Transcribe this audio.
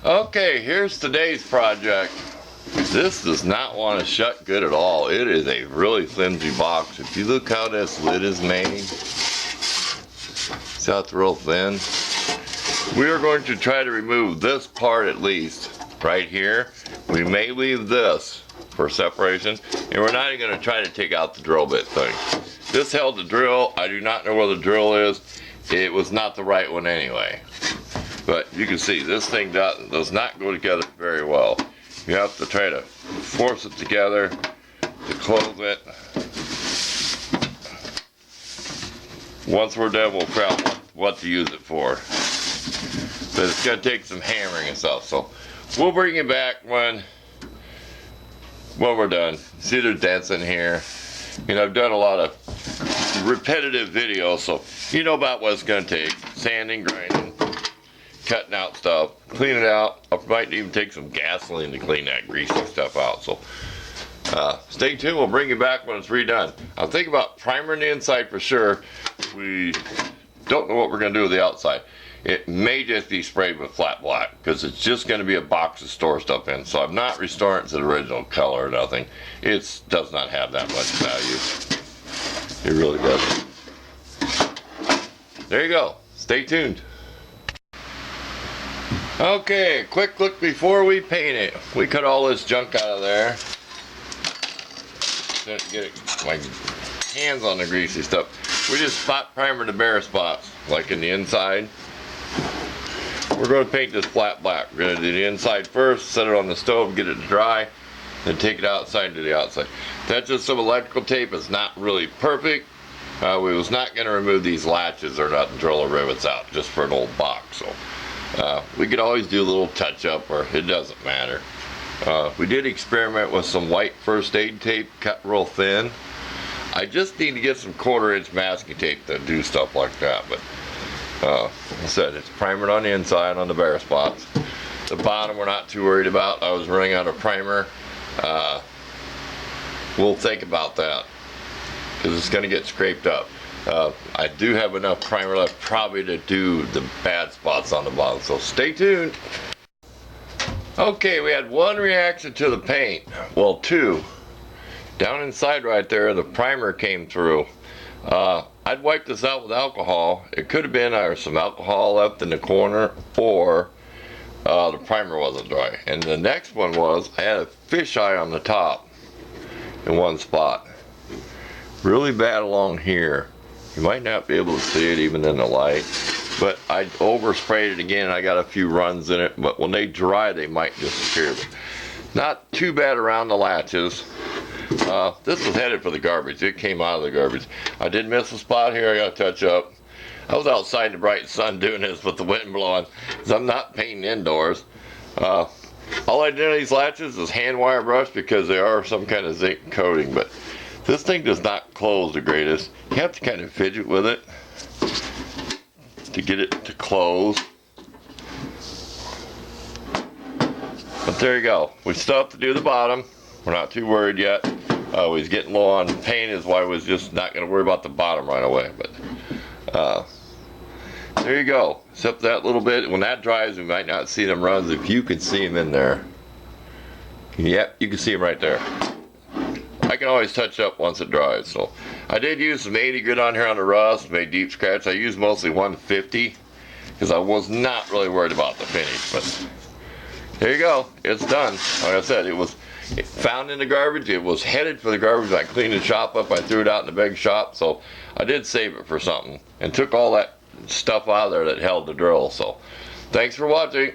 Okay, here's today's project. This does not want to shut good at all. It is a really flimsy box. If you look how this lid is made, see how it's real thin? We are going to try to remove this part at least, right here. We may leave this for separation, and we're not even going to try to take out the drill bit thing. This held the drill. I do not know where the drill is. It was not the right one anyway. But you can see this thing does not go together very well. You have to try to force it together to close it. Once we're done, we'll figure out what to use it for. But it's going to take some hammering and stuff. So we'll bring you back when we're done. See, there's dents in here. You know, I've done a lot of repetitive videos, so you know about what it's going to take. Sanding, grinding, cutting out stuff, clean it out. I might even take some gasoline to clean that greasy stuff out. So stay tuned. We'll bring you back when it's redone. I'm thinking about primering the inside for sure. We don't know what we're going to do with the outside. It may just be sprayed with flat black because it's just going to be a box to store stuff in. So I'm not restoring it to the original color or nothing. It does not have that much value. It really doesn't. There you go. Stay tuned. Okay, quick look before we paint it. We cut all this junk out of there. Didn't get my hands on the greasy stuff. We just spot primer the bare spots, like in the inside. We're going to paint this flat black. We're going to do the inside first, set it on the stove, get it to dry, then take it outside to the outside. That's just some electrical tape. It's not really perfect. We was not going to remove these latches or not drill the rivets out just for an old box. So we could always do a little touch up, or it doesn't matter. We did experiment with some white first aid tape cut real thin. I just need to get some 1/4-inch masking tape to do stuff like that. But like I said, it's primered on the inside on the bare spots. The bottom we're not too worried about. I was running out of primer. We'll think about that because it's going to get scraped up. I do have enough primer left probably to do the bad spots on the bottom, so stay tuned. Okay, we had one reaction to the paint. Well, two. Down inside right there, the primer came through. I'd wiped this out with alcohol. It could have been either some alcohol left in the corner or the primer wasn't dry. And the next one was I had a fisheye on the top in one spot. Really bad along here. You might not be able to see it even in the light. But I oversprayed it again and I got a few runs in it. But when they dry, they might disappear. Not too bad around the latches. This was headed for the garbage. It came out of the garbage. I did miss a spot here I got to touch up. I was outside in the bright sun doing this with the wind blowing because I'm not painting indoors. All I did on these latches is hand wire brush because they are some kind of zinc coating, but this thing does not close the greatest. You have to kind of fidget with it to get it to close. But there you go. We still have to do the bottom. We're not too worried yet. We was getting low on paint, is why I was just not going to worry about the bottom right away. But there you go. Except that little bit. When that dries, we might not see them runs. If you can see them in there. Yep, you can see them right there. I can always touch up once it dries. So I did use some 80 grit on here on the rust, made deep scratch. I used mostly 150 because I was not really worried about the finish. But there you go. It's done. Like I said, it was found in the garbage. It was headed for the garbage. I cleaned the shop up. I threw it out in the big shop. So I did save it for something and took all that stuff out of there that held the drill. So thanks for watching.